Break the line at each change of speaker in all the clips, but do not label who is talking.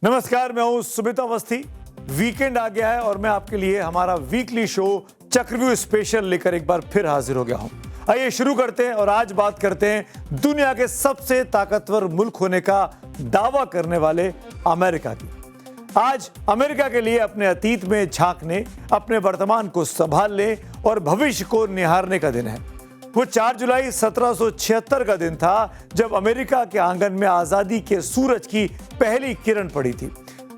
नमस्कार, मैं हूं सुमित अवस्थी। वीकेंड आ गया है और मैं आपके लिए हमारा वीकली शो चक्रव्यूह स्पेशल लेकर एक बार फिर हाजिर हो गया हूं। आइए शुरू करते हैं और आज बात करते हैं दुनिया के सबसे ताकतवर मुल्क होने का दावा करने वाले अमेरिका की। आज अमेरिका के लिए अपने अतीत में झांकने, अपने वर्तमान को संभालने और भविष्य को निहारने का दिन है। वो 4 जुलाई 1776 का दिन था जब अमेरिका के आंगन में आजादी के सूरज की पहली किरण पड़ी थी।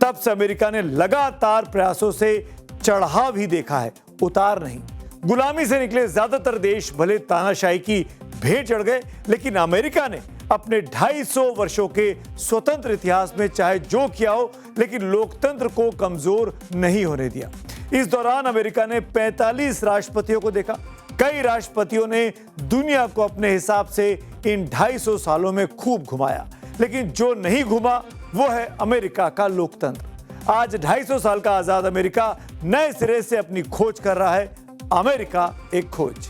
तब से अमेरिका ने लगातार प्रयासों से चढ़ाव ही देखा है, उतार नहीं। गुलामी से निकले ज्यादातर देश भले तानाशाही की भेंट चढ़ गए, लेकिन अमेरिका ने अपने 250 वर्षों के स्वतंत्र इतिहास में चाहे जो किया हो, लेकिन लोकतंत्र को कमजोर नहीं होने दिया। इस दौरान अमेरिका ने 45 राष्ट्रपतियों को देखा। कई राष्ट्रपतियों ने दुनिया को अपने हिसाब से इन 250 सालों में खूब घुमाया, लेकिन जो नहीं घुमा वो है अमेरिका का लोकतंत्र। आज 250 साल का आजाद अमेरिका नए सिरे से अपनी खोज कर रहा है। अमेरिका एक खोज।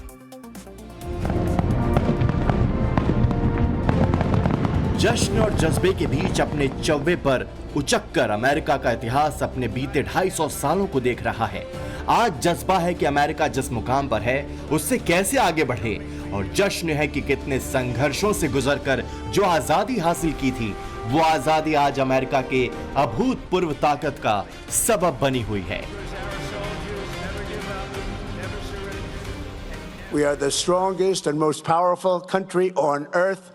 जश्न और जज्बे के बीच अपने चौवे पर उचक्कर अमेरिका का इतिहास अपने बीते 250 सालों को देख रहा है। आज जज्बा है कि अमेरिका जिस मुकाम पर है उससे कैसे आगे बढ़े, और जश्न है कि कितने संघर्षों से गुजरकर जो आजादी हासिल की थी, वो आजादी आज अमेरिका के अभूतपूर्व ताकत का सबब बनी हुई है।
We are the strongest and most powerful country on earth,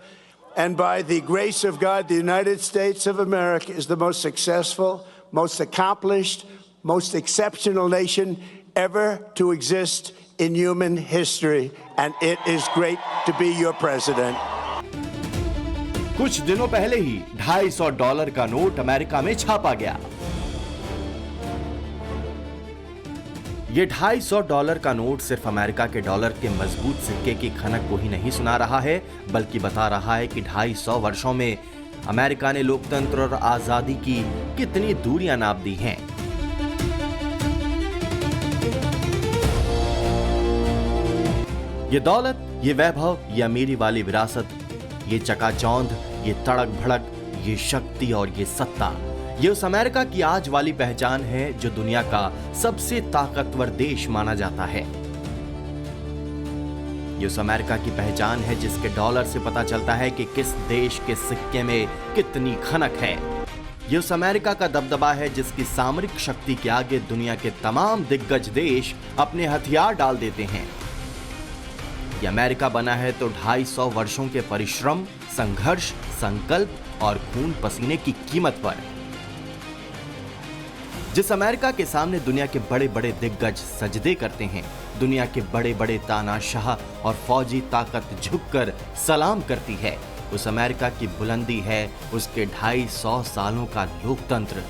and by the grace of God, the United States of America is the most successful, most accomplished, most exceptional nation ever to exist in human history, and it is great to be your president.
कुछ दिनों पहले ही $250 का note America में छापा गया। ये $250 का note सिर्फ अमेरिका के डॉलर के मजबूत सिक्के की खनक को ही नहीं सुना रहा है, बल्कि बता रहा है कि 250 वर्षों में अमेरिका ने लोकतंत्र और आजादी की कितनी दूरियां नाप दी हैं। ये दौलत, ये वैभव, ये अमीरी वाली विरासत, ये चकाचौंध, ये तड़क भड़क, ये शक्ति और ये सत्ता, ये उस अमेरिका की आज वाली पहचान है जो दुनिया का सबसे ताकतवर देश माना जाता है। ये उस अमेरिका की पहचान है जिसके डॉलर से पता चलता है कि किस देश के सिक्के में कितनी खनक है। ये उस अमेरिका का दबदबा है जिसकी सामरिक शक्ति के आगे दुनिया के तमाम दिग्गज देश अपने हथियार डाल देते हैं। ये अमेरिका बना है तो 250 वर्षों के परिश्रम, संघर्ष, संकल्प और खून पसीने की कीमत पर। जिस अमेरिका के सामने दुनिया के बड़े बड़े दिग्गज सजदे करते हैं, दुनिया के बड़े बड़े तानाशाह और फौजी ताकत झुककर सलाम करती है, उस अमेरिका की बुलंदी है उसके 250 सालों का लोकतंत्र।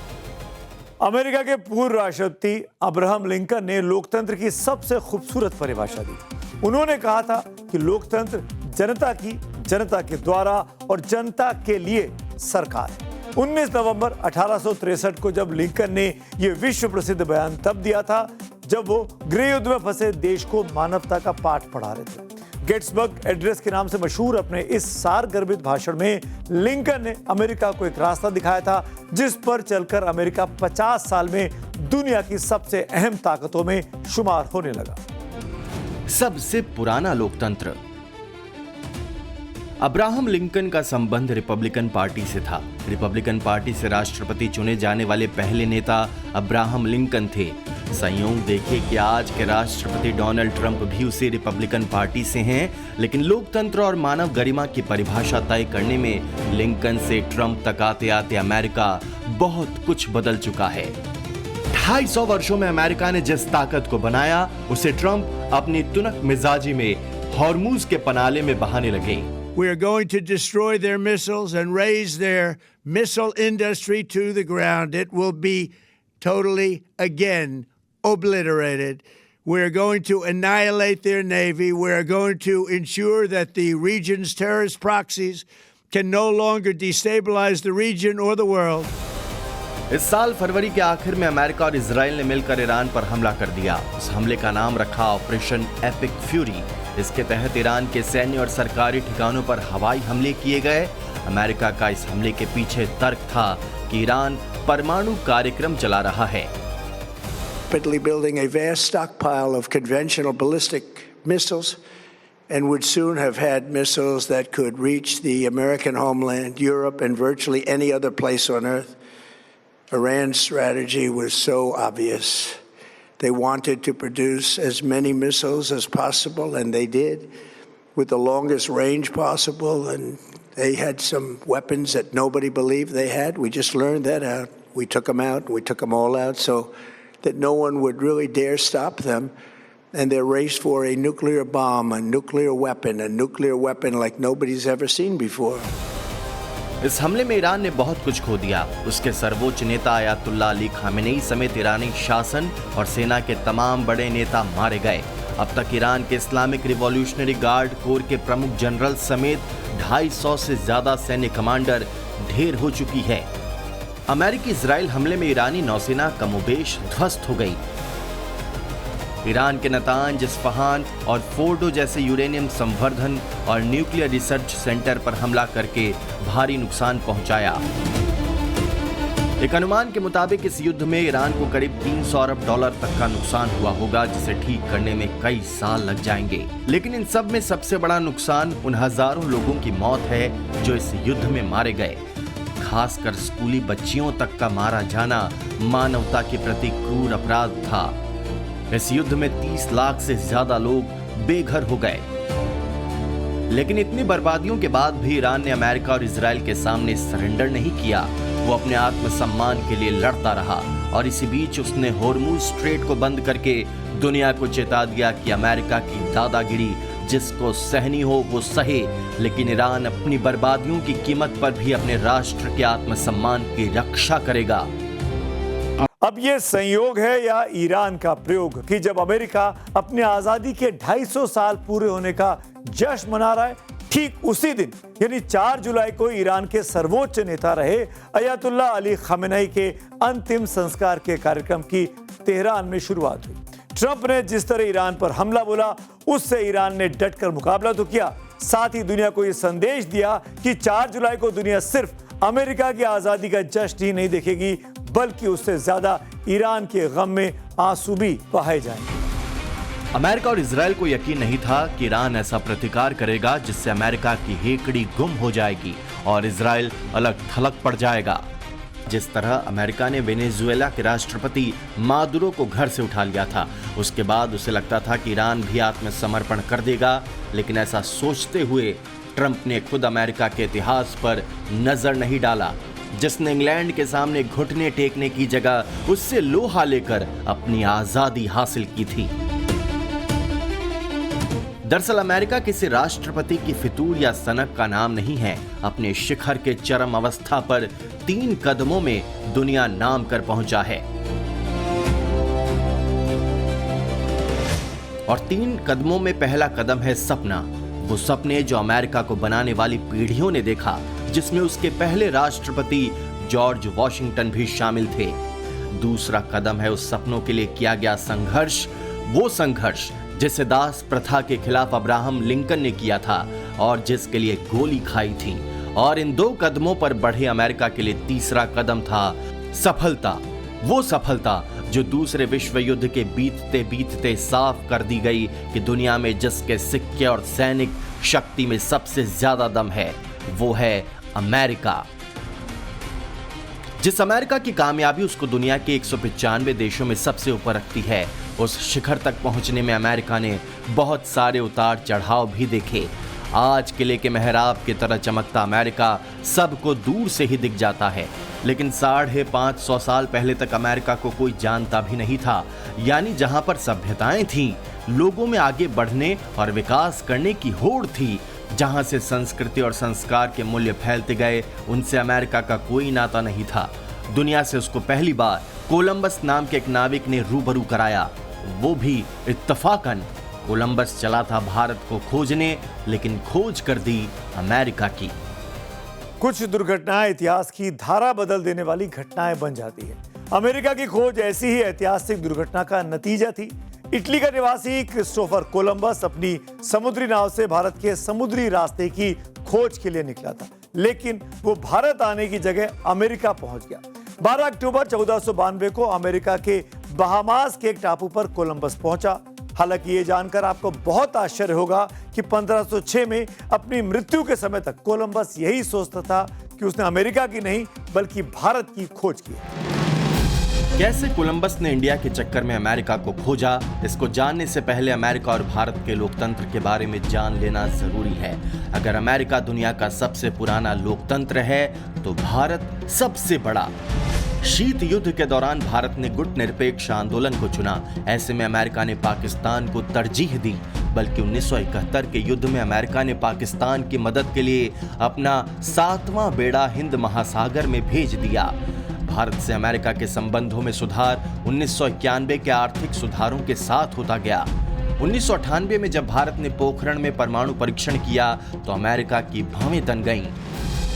अमेरिका के पूर्व राष्ट्रपति अब्राहम लिंकन ने लोकतंत्र की सबसे खूबसूरत परिभाषा दी। उन्होंने कहा था कि लोकतंत्र जनता की, जनता के द्वारा और जनता के लिए सरकार है। 19 नवंबर 1863 को जब लिंकन ने यह विश्व प्रसिद्ध बयान तब दिया था जब वो गृह युद्ध में फंसे देश को मानवता का पाठ पढ़ा रहे थे। गेट्सबर्ग एड्रेस के नाम से मशहूर अपने इस सारगर्भित भाषण में लिंकन ने अमेरिका को एक रास्ता दिखाया था जिस पर चलकर अमेरिका 50 साल में दुनिया की सबसे अहम ताकतों में शुमार होने लगा।
सबसे पुराना लोकतंत्र। अब्राहम लिंकन का संबंध रिपब्लिकन पार्टी से था। रिपब्लिकन पार्टी से राष्ट्रपति चुने जाने वाले पहले नेता अब्राहम लिंकन थे। संयोग देखिए कि आज के राष्ट्रपति डोनाल्ड ट्रंप भी उसी रिपब्लिकन पार्टी से हैं, लेकिन लोकतंत्र और मानव गरिमा की परिभाषा तय करने में लिंकन से ट्रंप तक आते आते अमेरिका बहुत कुछ बदल चुका है। 250 वर्षों में अमेरिका ने जिस ताकत को बनाया उसे ट्रंप अपनी तुनक मिजाजी में हॉर्मूज के पनाले में बहाने लगे।
We are going to destroy their missiles and raise their missile industry to the ground. It will be totally, again, obliterated. We are going to annihilate their navy. We are going to ensure that the region's terrorist proxies can no longer destabilize the region or the world.
इस साल फरवरी के आखिर में America और Israel ने मिलकर Iran पर हमला कर दिया। उस हमले का नाम रखा ऑपरेशन एपिक फ्यूरी। इसके तहत ईरान के सैन्य और सरकारी ठिकानों पर हवाई हमले किए गए। अमेरिका का इस हमले के पीछे तर्क था कि ईरान परमाणु कार्यक्रम चला रहा है।
Rapidly building a vast stockpile of conventional ballistic missiles and would soon have had missiles that could reach the American homeland, Europe, and virtually any other place on Earth. Iran's strategy was so obvious. They wanted to produce as many missiles as possible, and they did, with the longest range possible, and they had some weapons that nobody believed they had. We just learned that out. We took them out. We took them all out so that no one would really dare stop them. And their race for a nuclear bomb, a nuclear weapon like nobody's ever seen before.
इस हमले में Iran ने बहुत कुछ खो दिया। उसके सर्वोच्च नेता अयातुल्ला अली खामेनेई समेत ईरानी शासन और सेना के तमाम बड़े नेता मारे गए। अब तक ईरान के इस्लामिक रिवॉल्यूशनरी गार्ड कोर के प्रमुख जनरल समेत 250 से ज्यादा सैन्य कमांडर ढेर हो चुकी है। अमेरिकी इजराइल हमले में ईरानी नौसेना कमोबेश ध्वस्त हो गई। ईरान के नतांज, इस्फहान और फोर्डो जैसे यूरेनियम संवर्धन और न्यूक्लियर रिसर्च सेंटर पर हमला करके भारी नुकसान पहुंचाया। एक अनुमान के मुताबिक इस युद्ध में ईरान को करीब 300 अरब डॉलर तक का नुकसान हुआ होगा, जिसे ठीक करने में कई साल लग जाएंगे। लेकिन इन सब में सबसे बड़ा नुकसान उन हजारों लोगों की मौत है जो इस युद्ध में मारे गए। खासकर स्कूली बच्चियों तक का मारा जाना मानवता के प्रति क्रूर अपराध था। इस युद्ध में 30 लाख से ज्यादा लोग बेघर हो गए। लेकिन इतनी बर्बादियों के बाद भी ईरान ने अमेरिका और इजराइल के सामने सरेंडर नहीं किया। वो अपने आत्मसम्मान के लिए लड़ता रहा और इसी बीच उसने होर्मुज स्ट्रेट को बंद करके दुनिया को चेता दिया कि अमेरिका की दादागिरी जिसको सहनी हो वो सहे, लेकिन ईरान अपनी बर्बादियों की कीमत पर भी अपने राष्ट्र के आत्मसम्मान की रक्षा करेगा।
अब ये संयोग है या ईरान का प्रयोग कि जब अमेरिका अपनी आजादी के 250 साल पूरे होने का जश्न मना रहा है, ठीक उसी दिन यानी 4 जुलाई को ईरान के सर्वोच्च नेता रहे अयातुल्ला अली खामेनेई के अंतिम संस्कार के कार्यक्रम की तेहरान में शुरुआत हुई। ट्रंप ने जिस तरह ईरान पर हमला बोला, उससे ईरान ने डटकर मुकाबला तो किया, साथ ही दुनिया को यह संदेश दिया कि 4 जुलाई को दुनिया सिर्फ अमेरिका की आजादी का जश्न ही नहीं देखेगी, बल्कि उससे ज्यादा ईरान के गम में आंसू भी बहाए जाएंगे।
अमेरिका और इजराइल को यकीन नहीं था कि ईरान ऐसा प्रतिकार करेगा जिससे अमेरिका की हेकड़ी गुम हो जाएगी और इजराइल अलग थलग पड़ जाएगा। जिस तरह अमेरिका ने वेनेजुएला के राष्ट्रपति मादुरो को घर से उठा लिया था, उसके बाद उसे लगता था कि ईरान भी आत्मसमर्पण कर देगा, लेकिन ऐसा सोचते हुए ट्रंप ने खुद अमेरिका के इतिहास पर नजर नहीं डाला, जिसने इंग्लैंड के सामने घुटने टेकने की जगह उससे लोहा लेकर अपनी आजादी हासिल की थी। दरअसल अमेरिका किसी राष्ट्रपति की फितूर या सनक का नाम नहीं है। अपने शिखर के चरम अवस्था पर 3 कदमों में दुनिया नाम कर पहुंचा है और 3 कदमों में पहला कदम है सपना। वो सपने जो अमेरिका को बनाने वाली पीढ़ियों ने देखा, जिसमें उसके पहले राष्ट्रपति जॉर्ज वॉशिंगटन भी शामिल थे। दूसरा कदम है उस सपनों के लिए किया गया संघर्ष, वो संघर्ष जिसे दास प्रथा के खिलाफ अब्राहम लिंकन ने किया था और जिसके लिए गोली खाई थी। और इन 2 कदमों पर बढ़े अमेरिका के लिए तीसरा कदम था सफलता, वो सफलता जो दूसरे विश्व युद्ध के बीतते बीतते साफ कर दी गई कि दुनिया में जिसके सिक्के और सैनिक शक्ति में सबसे ज्यादा दम है, वो है अमेरिका। जिस अमेरिका की कामयाबी उसको दुनिया के 195 देशों में सबसे ऊपर रखती है, उस शिखर तक पहुंचने में अमेरिका ने बहुत सारे उतार चढ़ाव भी देखे। आज किले के मेहराब की तरह चमकता अमेरिका सबको दूर से ही दिख जाता है, लेकिन 550 साल पहले तक अमेरिका को कोई जानता भी नहीं था। यानी जहां पर सभ्यताएं थीं, लोगों में आगे बढ़ने और विकास करने की होड़ थी, जहां से संस्कृति और संस्कार के मूल्य फैलते गए, उनसे अमेरिका का कोई नाता नहीं था। दुनिया से उसको पहली बार कोलंबस नाम के एक नाविक ने रूबरू कराया, वो भी इत्तफाकन। कोलंबस चला था भारत को खोजने, लेकिन खोज कर दी अमेरिका की।
कुछ दुर्घटनाएं इतिहास की धारा बदल देने वाली घटनाएं बन जाती है। अमेरिका की खोज ऐसी ही ऐतिहासिक दुर्घटना का नतीजा थी। इटली का निवासी क्रिस्टोफर कोलंबस अपनी समुद्री नाव से भारत के समुद्री रास्ते की खोज के लिए निकला था, लेकिन वो भारत आने की जगह अमेरिका पहुंच गया। 12 अक्टूबर 1492 को अमेरिका के बहामास के एक टापू पर कोलंबस पहुंचा। हालांकि ये जानकर आपको बहुत आश्चर्य होगा कि 1506 में अपनी मृत्यु के समय तक कोलंबस यही सोचता था कि उसने अमेरिका की नहीं बल्कि भारत की खोज की।
कैसे कोलंबस ने इंडिया के चक्कर में अमेरिका को खोजा, इसको जानने से पहले अमेरिका और भारत के लोकतंत्र के बारे में जान लेना जरूरी है। अगर अमेरिका दुनिया का सबसे पुराना लोकतंत्र है तो भारत सबसे बड़ा। शीत युद्ध के दौरान भारत ने गुट निरपेक्ष आंदोलन को चुना। ऐसे में अमेरिका ने पाकिस्तान को तरजीह दी। बल्कि 1971 के युद्ध में अमेरिका ने पाकिस्तान की मदद के लिए अपना 7वां बेड़ा हिंद महासागर में भेज दिया। भारत से अमेरिका के संबंधों में सुधार 1991 के आर्थिक सुधारों के साथ होता गया। 1998 में जब भारत ने पोखरण में परमाणु परीक्षण किया तो अमेरिका की भवें तन गईं।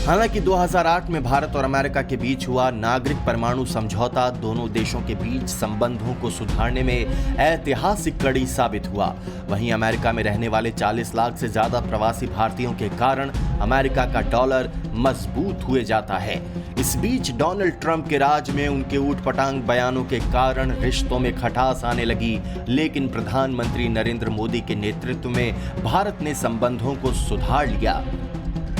हालांकि 2008 में भारत और अमेरिका के बीच हुआ नागरिक परमाणु समझौता दोनों देशों के बीच संबंधों को सुधारने में ऐतिहासिक कड़ी साबित हुआ। वहीं अमेरिका में रहने वाले 40 लाख से ज्यादा प्रवासी भारतीयों के कारण अमेरिका का डॉलर मजबूत हुए जाता है। इस बीच डोनाल्ड ट्रंप के राज में उनके ऊटपटांग बयानों के कारण रिश्तों में खटास आने लगी, लेकिन प्रधानमंत्री नरेंद्र मोदी के नेतृत्व में भारत ने संबंधों को सुधार लिया।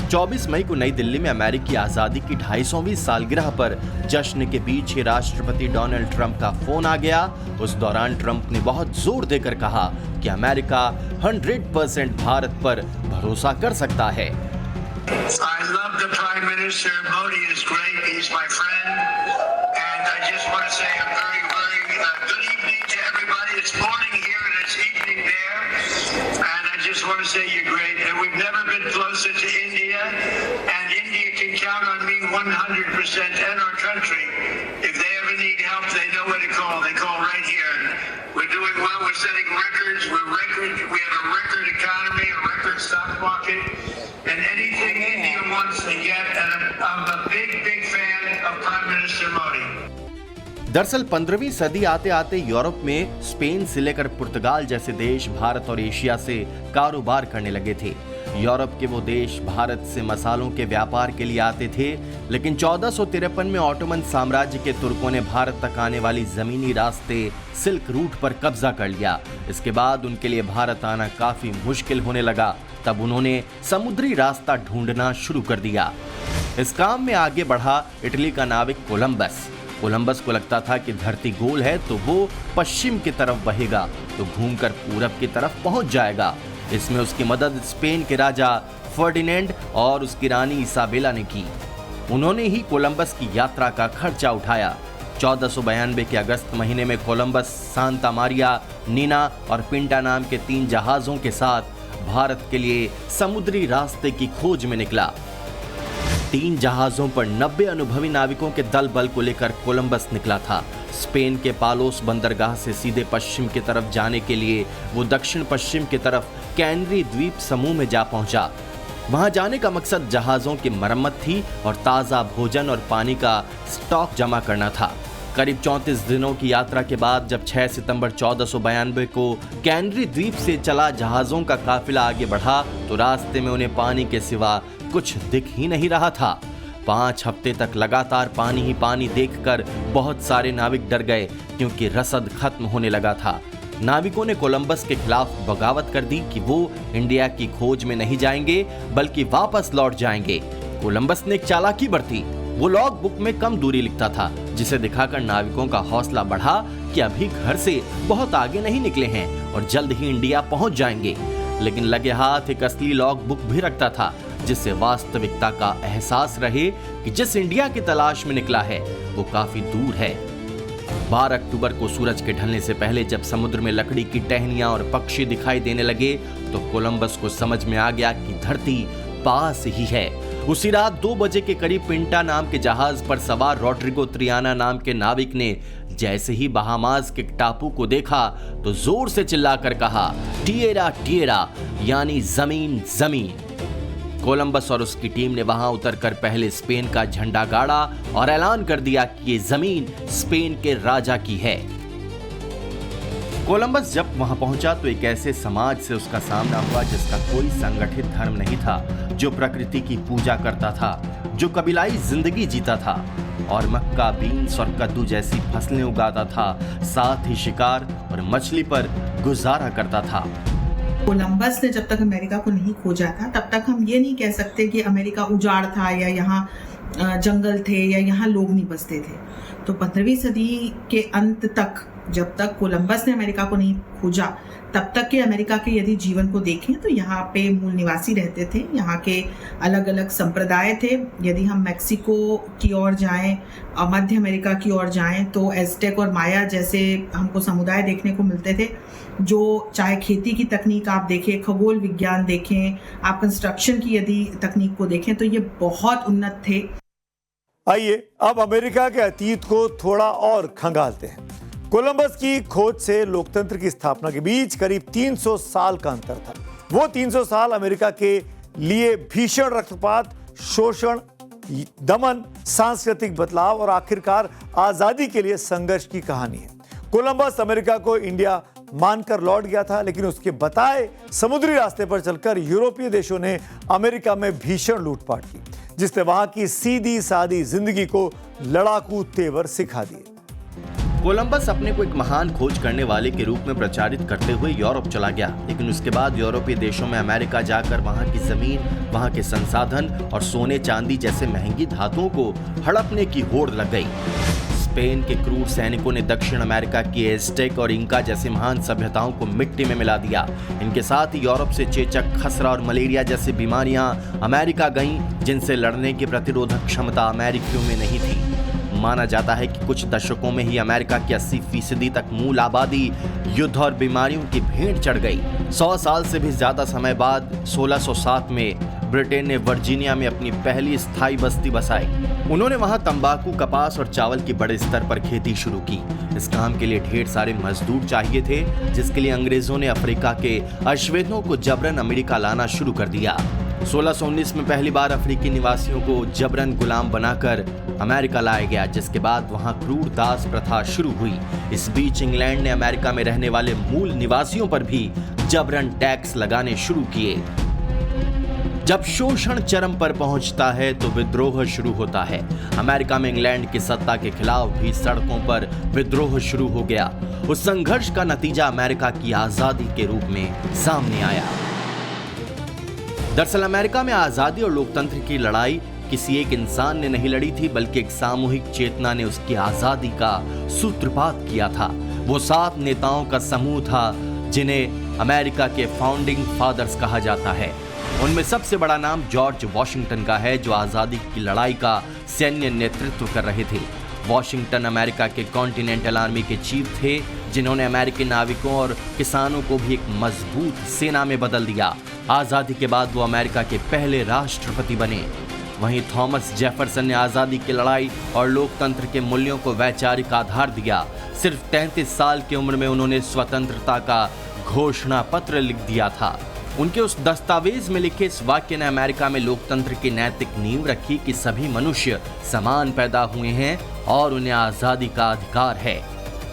24 मई को नई दिल्ली में अमेरिकी आजादी की 250वीं सालगिरह पर जश्न के बीच ही राष्ट्रपति डोनाल्ड ट्रंप का फोन आ गया। उस दौरान ट्रंप ने बहुत जोर देकर कहा कि अमेरिका 100% भारत पर भरोसा कर सकता है।
I love the Prime Minister. Modi is great. He's my friend. And I just want to say a very, very good evening to everybody. It's morning here and it's evening there. And I just want to say you're great. And we've never been closer to India. And India can count on me 100% and our country. If they ever need help, they know where to call. They call right here. We're doing well. We're setting records. We have a record economy, a record stock market. And anything India wants to get, and I'm a big fan of Prime Minister Modi.
दरअसल 15वीं सदी आते आते Europe में Spain से लेकर पुर्तगाल जैसे देश भारत और एशिया से कारोबार करने लगे थे। यूरोप के वो देश भारत से मसालों के व्यापार के लिए आते थे, लेकिन 1453 में ऑटोमन साम्राज्य के तुर्कों ने भारत तक आने वाली जमीनी रास्ते सिल्क रूट पर कब्जा कर लिया। इसके बाद उनके लिए भारत आना काफी मुश्किल होने लगा। तब उन्होंने समुद्री रास्ता ढूंढना शुरू कर दिया। इस काम में आगे बढ़ा इटली का नाविक कोलंबस। कोलंबस को लगता था कि धरती गोल है तो वो पश्चिम की तरफ बहेगा तो घूमकर पूरब की तरफ पहुंच जाएगा। इसमें उसकी मदद स्पेन के राजा फर्डिनेंड और उसकी रानी इसाबेला ने की। उन्होंने ही कोलंबस की यात्रा का खर्चा उठाया। 1492 के अगस्त महीने में कोलंबस सांता मारिया, नीना और पिंटा नाम के 3 जहाजों के साथ भारत के लिए समुद्री रास्ते की खोज में निकला। 3 जहाजों पर 90 अनुभवी नाविकों के दल बल को लेकर कोलंबस निकला था। स्पेन के पालोस बंदरगाह से सीधे पश्चिम की तरफ जाने के लिए वो दक्षिण पश्चिम की तरफ कैनरी द्वीप समूह में जा पहुंचा। वहां जाने का मकसद जहाजों की मरम्मत थी और ताज़ा भोजन और पानी का स्टॉक जमा करना था। करीब 34 दिनों की यात्रा के बाद जब 6 सितंबर 1492 को कैनरी द्वीप से चला जहाजों का काफिला आगे बढ़ा तो रास्ते में उन्हें पानी के सिवा कुछ दिख ही नहीं रहा था। 5 हफ्ते तक लगातार पानी ही पानी देखकर बहुत सारे नाविक डर गए, क्योंकि रसद खत्म होने लगा था। नाविकों ने कोलंबस के खिलाफ बगावत कर दी कि वो इंडिया की खोज में नहीं जाएंगे बल्कि वापस लौट जाएंगे। कोलंबस ने एक चालाकी बरती। वो लॉग बुक में कम दूरी लिखता था, जिसे दिखाकर नाविकों का हौसला बढ़ा कि अभी घर से बहुत आगे नहीं निकले हैं और जल्द ही इंडिया पहुंच जाएंगे। लेकिन लगे हाथ एक असली लॉग बुक भी रखता था, जिससे वास्तविकता का एहसास रहे कि जिस इंडिया की तलाश में निकला है वो काफी दूर है। 12 अक्टूबर को सूरज के ढलने से पहले जब समुद्र में लकड़ी की टहनियां और पक्षी दिखाई देने लगे तो कोलंबस को समझ में आ गया कि धरती पास ही है। उसी रात 2 बजे के करीब पिंटा नाम के जहाज पर सवार रोड्रिगो त्रियाना नाम के नाविक ने जैसे ही बहामास के टापू को देखा तो जोर से चिल्लाकर कहा, टिएरा टिएरा, यानी जमीन जमीन। कोलंबस और उसकी टीम ने वहां उतरकर पहले स्पेन का झंडा गाड़ा और ऐलान कर दिया कि ये जमीन स्पेन के राजा की है। कोलंबस जब वहां पहुंचा तो एक ऐसे समाज से उसका सामना हुआ जिसका कोई संगठित धर्म नहीं था, जो प्रकृति की पूजा करता था। जो कबीलाई जिंदगी जीता था और मक्का, बीन्स और कद्दू जैसी फसलें उगाता था, साथ ही शिकार और मछली पर गुजारा करता था।
कोलंबस ने जब तक अमेरिका को नहीं खोजा था तब तक हम ये नहीं कह सकते कि अमेरिका उजाड़ था या यहाँ जंगल थे या यहाँ लोग नहीं बसते थे। तो 15वीं सदी के अंत तक, जब तक कोलंबस ने अमेरिका को नहीं खोजा, तब तक के अमेरिका के यदि जीवन को देखें तो यहाँ पे मूल निवासी रहते थे, यहाँ के अलग अलग संप्रदाय थे। यदि हम मैक्सिको की ओर जाएं, मध्य अमेरिका की ओर जाएं तो एज़टेक और माया जैसे हमको समुदाय देखने को मिलते थे, जो चाहे खेती की तकनीक आप देखें, खगोल विज्ञान देखें, आप कंस्ट्रक्शन की यदि तकनीक को देखें तो ये बहुत उन्नत थे।
आइए अब अमेरिका के अतीत को थोड़ा और खंगालते हैं। कोलंबस की खोज से लोकतंत्र की स्थापना के बीच करीब 300 साल का अंतर था। वो 300 साल अमेरिका के लिए भीषण रक्तपात, शोषण, दमन, सांस्कृतिक बदलाव और आखिरकार आजादी के लिए संघर्ष की कहानी है। कोलंबस अमेरिका को इंडिया मानकर लौट गया था, लेकिन उसके बताए समुद्री रास्ते पर चलकर यूरोपीय देशों ने अमेरिका में भीषण लूटपाट की, जिसने वहां की सीधी सादी जिंदगी को लड़ाकू तेवर सिखा दिए।
कोलंबस अपने को एक महान खोज करने वाले के रूप में प्रचारित करते हुए यूरोप चला गया, लेकिन उसके बाद यूरोपीय देशों में अमेरिका जाकर वहां की जमीन, वहां के संसाधन और सोने चांदी जैसे महंगी धातुओं को हड़पने की होड़ लग गई। स्पेन के क्रूर सैनिकों ने दक्षिण अमेरिका की एज़टेक और इंका जैसी महान सभ्यताओं को मिट्टी में मिला दिया। इनके साथ ही यूरोप से चेचक, खसरा और मलेरिया जैसी बीमारियां अमेरिका गईं, जिनसे लड़ने की प्रतिरोधक क्षमता अमेरिकियों में नहीं थी। माना जाता है कि कुछ दशकों में ही अमेरिका की 80% तक मूल आबादी युद्ध और बीमारियों की भेंट चढ़ गई। 100 साल से भी ज्यादा समय बाद 1607 में ब्रिटेन ने वर्जीनिया में अपनी पहली स्थायी बस्ती बसाई। उन्होंने वहां तंबाकू, कपास और चावल की बड़े स्तर पर खेती शुरू की। इस काम के लिए ढेर सारे मजदूर चाहिए थे, जिसके लिए अंग्रेजों ने अफ्रीका के अश्वेतों को जबरन अमेरिका लाना शुरू कर दिया। 1619 में पहली बार अफ्रीकी निवासियों को जबरन गुलाम बनाकर अमेरिका लाया गया, जिसके बाद वहां क्रूर दास प्रथा शुरू हुई। इस बीच इंग्लैंड ने अमेरिका में रहने वाले मूल निवासियों पर भी जबरन टैक्स लगाने शुरू किए। जब शोषण चरम पर पहुंचता है तो विद्रोह शुरू होता है। अमेरिका में इंग्लैंड की सत्ता के खिलाफ भी सड़कों पर विद्रोह शुरू हो गया। उस संघर्ष का नतीजा अमेरिका की आजादी के रूप में सामने आया। दरअसल अमेरिका में आजादी और लोकतंत्र की लड़ाई किसी एक इंसान ने नहीं लड़ी थी, बल्कि एक सामूहिक चेतना ने उसकी आजादी का सूत्रपात किया था। वो 7 नेताओं का समूह था जिन्हें अमेरिका के फाउंडिंग फादर्स कहा जाता है। उनमें सबसे बड़ा नाम जॉर्ज वॉशिंगटन का है, जो आजादी की लड़ाई का सैन्य नेतृत्व कर रहे थे। वॉशिंगटन अमेरिका के कॉन्टिनेंटल आर्मी के चीफ थे, जिन्होंने अमेरिकी नाविकों और किसानों को भी एक मजबूत सेना में बदल दिया। आजादी के बाद वो अमेरिका के पहले राष्ट्रपति बने। वहीं थॉमस जेफरसन ने आजादी की लड़ाई और लोकतंत्र के मूल्यों को वैचारिक आधार दिया। सिर्फ 33 साल की उम्र में उन्होंने स्वतंत्रता का घोषणा पत्र लिख दिया था। उनके उस दस्तावेज में लिखे इस वाक्य ने अमेरिका में लोकतंत्र की नैतिक नींव रखी कि सभी मनुष्य समान पैदा हुए हैं और उन्हें आजादी का अधिकार है।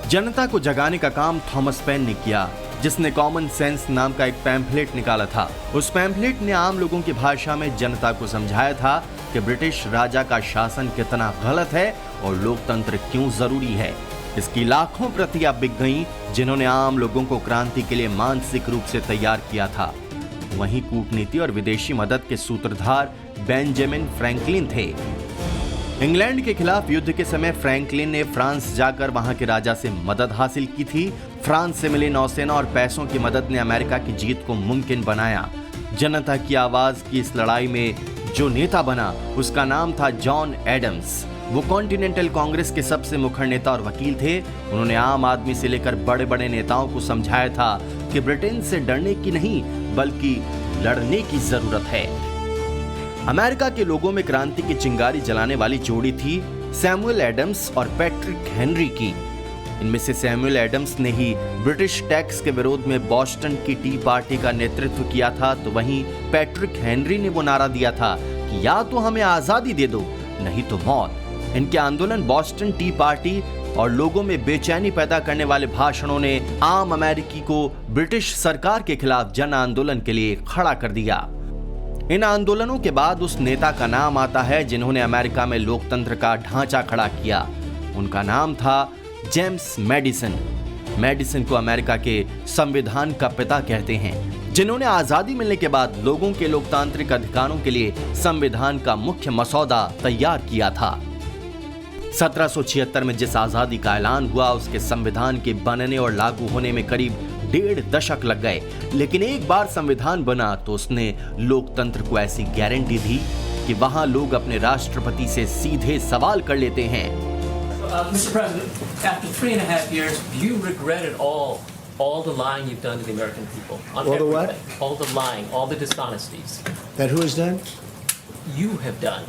जनता को जगाने का काम थॉमस पेन ने किया, जिसने कॉमन सेंस नाम का एक पैम्फलेट निकाला था। उस पैम्फलेट ने आम लोगों की भाषा में जनता को समझाया था कि ब्रिटिश राजा का शासन कितना गलत है और लोकतंत्र क्यों जरूरी है। इसकी लाखों प्रतियां बिक गईं, जिन्होंने आम लोगों को क्रांति के लिए मानसिक रूप से तैयार किया था। वहीं कूटनीति और विदेशी मदद के सूत्रधार बेंजामिन फ्रैंकलिन थे। इंग्लैंड के खिलाफ युद्ध के समय फ्रैंकलिन ने फ्रांस जाकर वहां के राजा से मदद हासिल की थी। फ्रांस से मिली नौसेना और पैसों की मदद ने अमेरिका की जीत को मुमकिन बनाया। जनता की आवाज की इस लड़ाई में जो नेता बना, उसका नाम था जॉन एडम्स। वो कॉन्टिनेंटल कांग्रेस के सबसे मुखर नेता और वकील थे। उन्होंने आम आदमी से लेकर बड़े बड़े नेताओं को समझाया था कि ब्रिटेन से डरने की नहीं, बल्कि लड़ने की जरूरत है। अमेरिका के लोगों में क्रांति की चिंगारी जलाने वाली जोड़ी थी सैमुअल एडम्स और पैट्रिक हेनरी की। इनमें से सैमुअल एडम्स ने ही ब्रिटिश टैक्स के विरोध में बॉस्टन की टी पार्टी का नेतृत्व किया था, तो वहीं पैट्रिक हेनरी ने वो नारा दिया था कि या तो हमें आजादी दे दो, नहीं तो मौत। इनके आंदोलन बॉस्टन टी पार्टी और लोगों में बेचैनी पैदा करने वाले भाषणों ने आम अमेरिकी को ब्रिटिश सरकार के खिलाफ जन आंदोलन के लिए खड़ा कर दिया। इन आंदोलनों के बाद उस नेता का नाम आता है जिन्होंने अमेरिका में लोकतंत्र का ढांचा खड़ा किया। उनका नाम था जेम्स मैडिसन। मैडिसन को अमेरिका के संविधान का पिता कहते हैं, जिन्होंने आजादी मिलने के बाद लोगों के लोकतांत्रिक अधिकारों के लिए संविधान का मुख्य मसौदा तैयार किया था। 1776 में जिस आजादी का ऐलान हुआ, उसके संविधान के बनने और लागू होने में करीब 1.5 दशक लग गए, लेकिन एक बार संविधान बना तो उसने लोकतंत्र को ऐसी गारंटी दी कि वहां लोग अपने राष्ट्रपति से सीधे सवाल कर लेते हैं।
Mr. President, after 3.5 years, you regretted all the lying you've done to the American people. On
All the what?
everything. All the lying, all the dishonesties.
That who has done?
You have done.